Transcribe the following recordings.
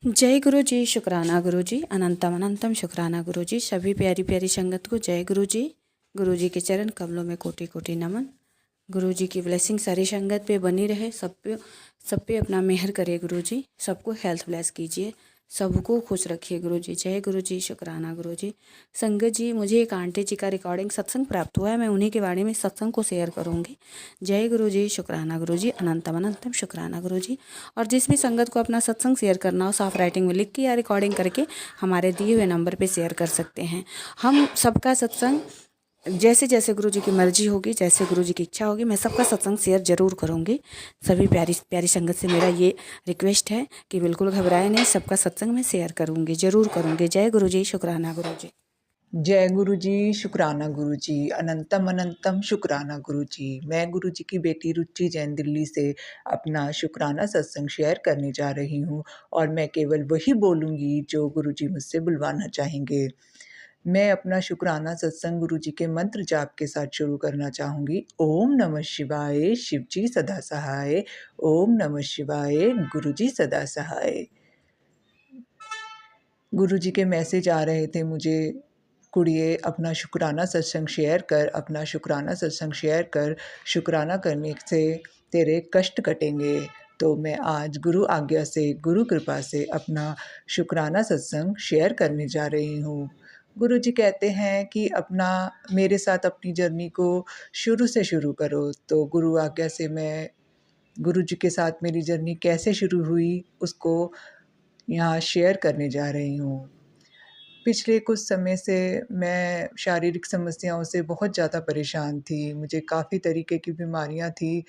जय गुरु जी, शुक्राना गुरु जी, अनंतम अनंतम शुक्राना गुरु जी। सभी प्यारी प्यारी संगत को जय गुरु जी। गुरु जी के चरण कमलों में कोटि कोटि नमन। गुरु जी की ब्लेसिंग सारी संगत पे बनी रहे, सब पे अपना मेहर करे गुरु जी। सबको हेल्थ ब्लेस कीजिए, सबको खुश रखिए गुरु जी। जय गुरु जी, शुक्राना गुरु जी। संगत जी, मुझे एक आंटी जी का रिकॉर्डिंग सत्संग प्राप्त हुआ है, मैं उन्हीं के बारे में सत्संग को शेयर करूंगी। जय गुरु जी, शुक्राना गुरु जी, अनंतम अनंतम शुक्राना गुरु जी। और जिस भी संगत को अपना सत्संग शेयर करना हो, साफ राइटिंग में लिख के या रिकॉर्डिंग करके हमारे दिए हुए नंबर पे शेयर कर सकते हैं। हम सबका सत्संग जैसे जैसे गुरु जी की मर्जी होगी, जैसे गुरु जी की इच्छा होगी, मैं सबका सत्संग शेयर जरूर करूँगी। सभी प्यारी प्यारी संगत से मेरा ये रिक्वेस्ट है कि बिल्कुल घबराए नहीं, सबका सत्संग मैं शेयर करूँगी, जरूर करूँगी। जय गुरु जी, शुक्राना गुरु जी। जय गुरु जी, शुक्राना गुरु जी, अनंतम अनंतम शुक्राना गुरु जी। मैं गुरु जी की बेटी रुचि जैन दिल्ली से अपना शुक्राना सत्संग शेयर करने जा रही हूँ और मैं केवल वही बोलूँगी जो गुरु जी मुझसे बुलवाना चाहेंगे। मैं अपना शुक्राना सत्संग गुरु जी के मंत्र जाप के साथ शुरू करना चाहूँगी। ओम नमः शिवाय, शिव जी सदा सहाय। ओम नमः शिवाय, गुरु जी सदा सहाय। गुरु जी के मैसेज आ रहे थे मुझे, कुड़िए अपना शुक्राना सत्संग शेयर कर, अपना शुक्राना सत्संग शेयर कर, शुक्राना करने से तेरे कष्ट कटेंगे। तो मैं आज गुरु आज्ञा से, गुरु कृपा से अपना शुक्राना सत्संग शेयर करने जा रही हूँ। गुरु जी कहते हैं कि अपना मेरे साथ अपनी जर्नी को शुरू से शुरू करो। तो गुरु आज्ञा से मैं गुरु जी के साथ मेरी जर्नी कैसे शुरू हुई, उसको यहाँ शेयर करने जा रही हूँ। पिछले कुछ समय से मैं शारीरिक समस्याओं से बहुत ज़्यादा परेशान थी। मुझे काफ़ी तरीके की बीमारियाँ थी,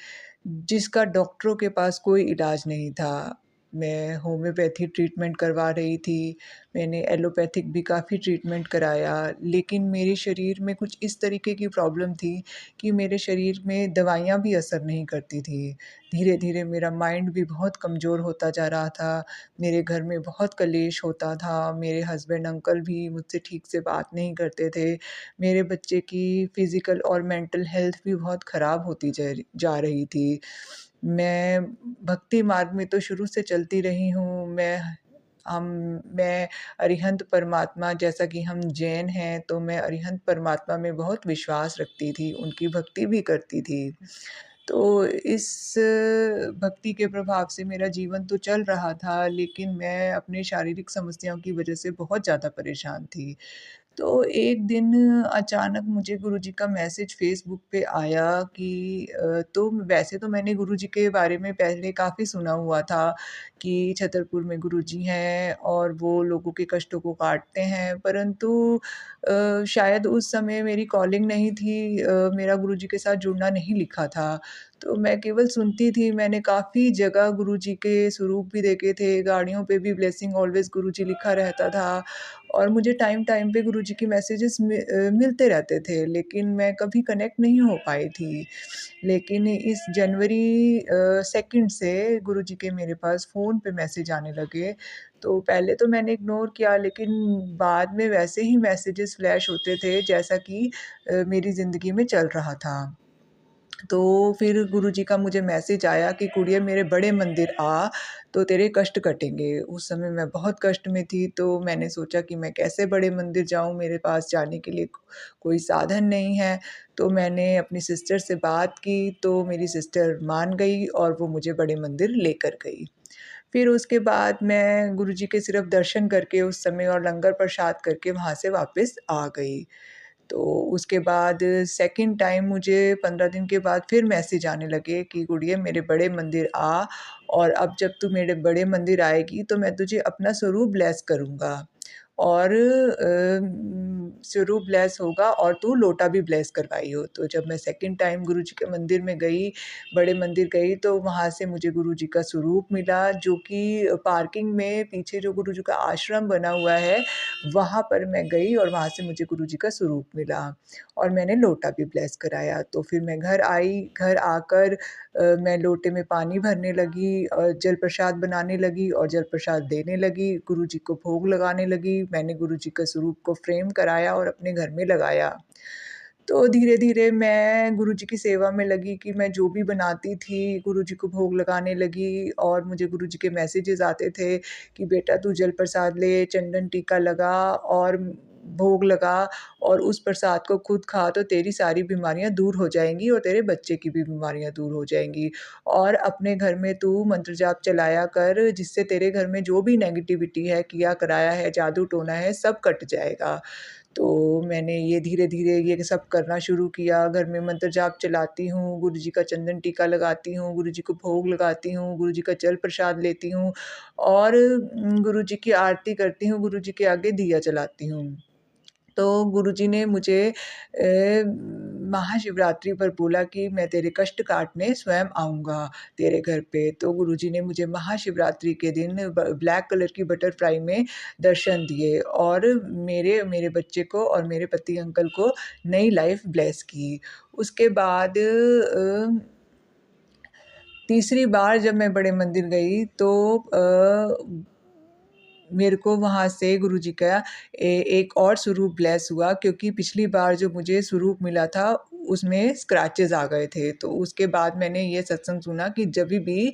जिसका डॉक्टरों के पास कोई इलाज नहीं था। मैं होम्योपैथी ट्रीटमेंट करवा रही थी, मैंने एलोपैथिक भी काफ़ी ट्रीटमेंट कराया, लेकिन मेरे शरीर में कुछ इस तरीके की प्रॉब्लम थी कि मेरे शरीर में दवाइयाँ भी असर नहीं करती थी। धीरे-धीरे मेरा माइंड भी बहुत कमज़ोर होता जा रहा था। मेरे घर में बहुत कलेश होता था, मेरे हस्बैंड अंकल भी मुझसे ठीक से बात नहीं करते थे, मेरे बच्चे की फ़िज़िकल और मेंटल हेल्थ भी बहुत ख़राब होती जा रही थी। मैं भक्ति मार्ग में तो शुरू से चलती रही हूँ, हम मैं अरिहंत परमात्मा, जैसा कि हम जैन हैं, तो मैं अरिहंत परमात्मा में बहुत विश्वास रखती थी, उनकी भक्ति भी करती थी। तो इस भक्ति के प्रभाव से मेरा जीवन तो चल रहा था, लेकिन मैं अपने शारीरिक समस्याओं की वजह से बहुत ज़्यादा परेशान थी। तो एक दिन अचानक मुझे गुरुजी का मैसेज फ़ेसबुक पे आया कि तो वैसे तो मैंने गुरुजी के बारे में पहले काफ़ी सुना हुआ था कि छतरपुर में गुरुजी हैं और वो लोगों के कष्टों को काटते हैं, परंतु शायद उस समय मेरी कॉलिंग नहीं थी, मेरा गुरुजी के साथ जुड़ना नहीं लिखा था। तो मैं केवल सुनती थी, मैंने काफ़ी जगह गुरुजी के स्वरूप भी देखे थे, गाड़ियों पे भी ब्लेसिंग ऑलवेज़ गुरुजी लिखा रहता था और मुझे टाइम-टाइम पे गुरुजी के मैसेजेस मिलते रहते थे, लेकिन मैं कभी कनेक्ट नहीं हो पाई थी। लेकिन इस जनवरी 2nd से गुरुजी के मेरे पास फ़ोन पे मैसेज आने लगे, तो पहले तो मैंने इग्नोर किया, लेकिन बाद में वैसे ही मैसेजेस फ्लैश होते थे जैसा कि मेरी ज़िंदगी में चल रहा था। तो फिर गुरुजी का मुझे मैसेज आया कि कुड़िए मेरे बड़े मंदिर आ, तो तेरे कष्ट कटेंगे। उस समय मैं बहुत कष्ट में थी, तो मैंने सोचा कि मैं कैसे बड़े मंदिर जाऊँ, मेरे पास जाने के लिए कोई साधन नहीं है। तो मैंने अपनी सिस्टर से बात की, तो मेरी सिस्टर मान गई और वो मुझे बड़े मंदिर लेकर गई। फिर उसके बाद मैं गुरुजी के सिर्फ़ दर्शन करके उस समय और लंगर प्रसाद करके वहाँ से वापस आ गई। तो उसके बाद सेकंड टाइम मुझे 15 दिन के बाद फिर मैसेज आने लगे कि गुड़िया मेरे बड़े मंदिर आ और अब जब तू मेरे बड़े मंदिर आएगी तो मैं तुझे अपना स्वरूप ब्लेस करूँगा और स्वरूप ब्लेस होगा और तू लोटा भी ब्लेस करवाई हो। तो जब मैं सेकंड टाइम गुरुजी के मंदिर में गई, बड़े मंदिर गई, तो वहाँ से मुझे गुरुजी का स्वरूप मिला, जो कि पार्किंग में पीछे जो गुरुजी का आश्रम बना हुआ है, वहाँ पर मैं गई और वहाँ से मुझे गुरुजी का स्वरूप मिला और मैंने लोटा भी ब्लेस कराया। तो फिर मैं घर आई, घर आकर मैं लोटे में पानी भरने लगी और जल प्रसाद बनाने लगी और जल प्रसाद देने लगी, गुरुजी को भोग लगाने लगी। मैंने गुरुजी के स्वरूप को फ्रेम कराया और अपने घर में लगाया। तो धीरे-धीरे मैं गुरुजी की सेवा में लगी कि मैं जो भी बनाती थी, गुरुजी को भोग लगाने लगी और मुझे गुरुजी के मैसेजेस आते थे कि बेटा तू जल प्रसाद ले, चंदन टीका लगा और भोग लगा और उस प्रसाद को खुद खा तो तेरी सारी बीमारियाँ दूर हो जाएँगी और तेरे बच्चे की भी बीमारियाँ दूर हो जाएँगी। और अपने घर में तू मंत्र जाप चलाया कर, जिससे तेरे घर में जो भी नेगेटिविटी है, किया कराया है, जादू टोना है, सब कट जाएगा। तो मैंने ये धीरे-धीरे ये सब करना शुरू किया, घर में मंत्र जाप चलाती हूँ, गुरुजी का चंदन टीका लगाती हूँ, गुरुजी को भोग लगाती हूँ, गुरुजी का जल प्रसाद लेती हूँ और गुरुजी की आरती करती हूँ, गुरुजी के आगे दिया जलाती हूँ। तो गुरुजी ने मुझे महाशिवरात्रि पर बोला कि मैं तेरे कष्ट काटने स्वयं आऊँगा तेरे घर पे। तो गुरुजी ने मुझे महाशिवरात्रि के दिन ब्लैक कलर की बटरफ्लाई में दर्शन दिए और मेरे मेरे बच्चे को और मेरे पति अंकल को नई लाइफ़ ब्लेस की। उसके बाद तीसरी बार जब मैं बड़े मंदिर गई तो मेरे को वहाँ से गुरुजी का एक और स्वरूप ब्लेस हुआ क्योंकि पिछली बार जो मुझे स्वरूप मिला था, उसमें स्क्रैचेज़ आ गए थे। तो उसके बाद मैंने ये सत्संग सुना कि जभी भी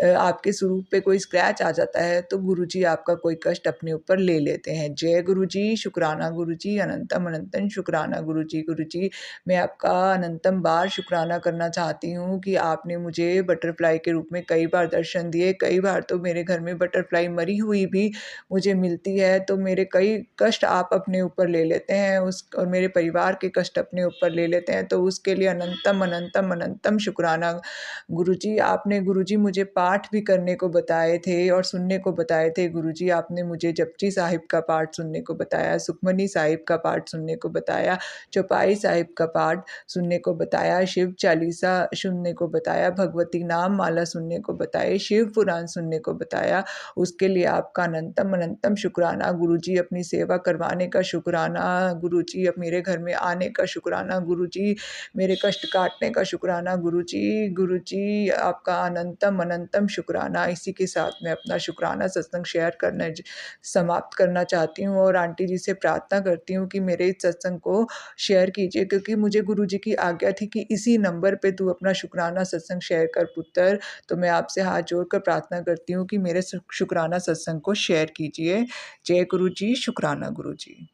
आपके स्वरूप पे कोई स्क्रैच आ जाता है, तो गुरुजी आपका कोई कष्ट अपने ऊपर ले लेते हैं। जय गुरुजी, शुक्राना गुरुजी, अनंतम अनंतम शुक्राना गुरुजी। गुरुजी, मैं आपका अनंतम बार शुक्राना करना चाहती हूँ कि आपने मुझे बटरफ्लाई के रूप में कई बार दर्शन दिए। कई बार तो मेरे घर में बटरफ्लाई मरी हुई भी मुझे मिलती है, तो मेरे कई कष्ट आप अपने ऊपर ले लेते हैं उस और मेरे परिवार के कष्ट अपने ऊपर ले लेते हैं, तो उसके लिए अनंतम, अनंतम, अनंतम शुक्राना। गुरुजी, आपने गुरुजी मुझे पाठ भी करने को बताए थे और सुनने को बताए थे। गुरुजी, आपने मुझे जपजी साहिब का पाठ सुनने को बताया, सुखमनी साहिब का पाठ सुनने को बताया, चौपाई साहिब का पाठ सुनने को बताया, शिव चालीसा सुनने को बताया, भगवती नाम माला सुनने को बताए, शिव पुराण सुनने को बताया। उसके लिए आपका अनंतम अनंतम शुक्राना गुरुजी, अपनी सेवा करवाने का शुक्राना गुरुजी, अब मेरे घर में आने का शुक्राना गुरुजी, मेरे कष्ट काटने का शुक्राना गुरुजी। गुरुजी, आपका अनंतम अनंतम शुक्राना। इसी के साथ मैं अपना शुक्राना सत्संग शेयर करना समाप्त करना चाहती हूँ और आंटी जी से प्रार्थना करती हूँ कि मेरे इस सत्संग को शेयर कीजिए क्योंकि मुझे गुरुजी की आज्ञा थी कि इसी नंबर पे तू अपना शुक्राना सत्संग शेयर कर पुत्र। तो मैं आपसे हाथ जोड़कर प्रार्थना करती हूँ कि मेरे शुक्राना सत्संग को शेयर कीजिए। जय गुरु जी, शुक्राना गुरु जी।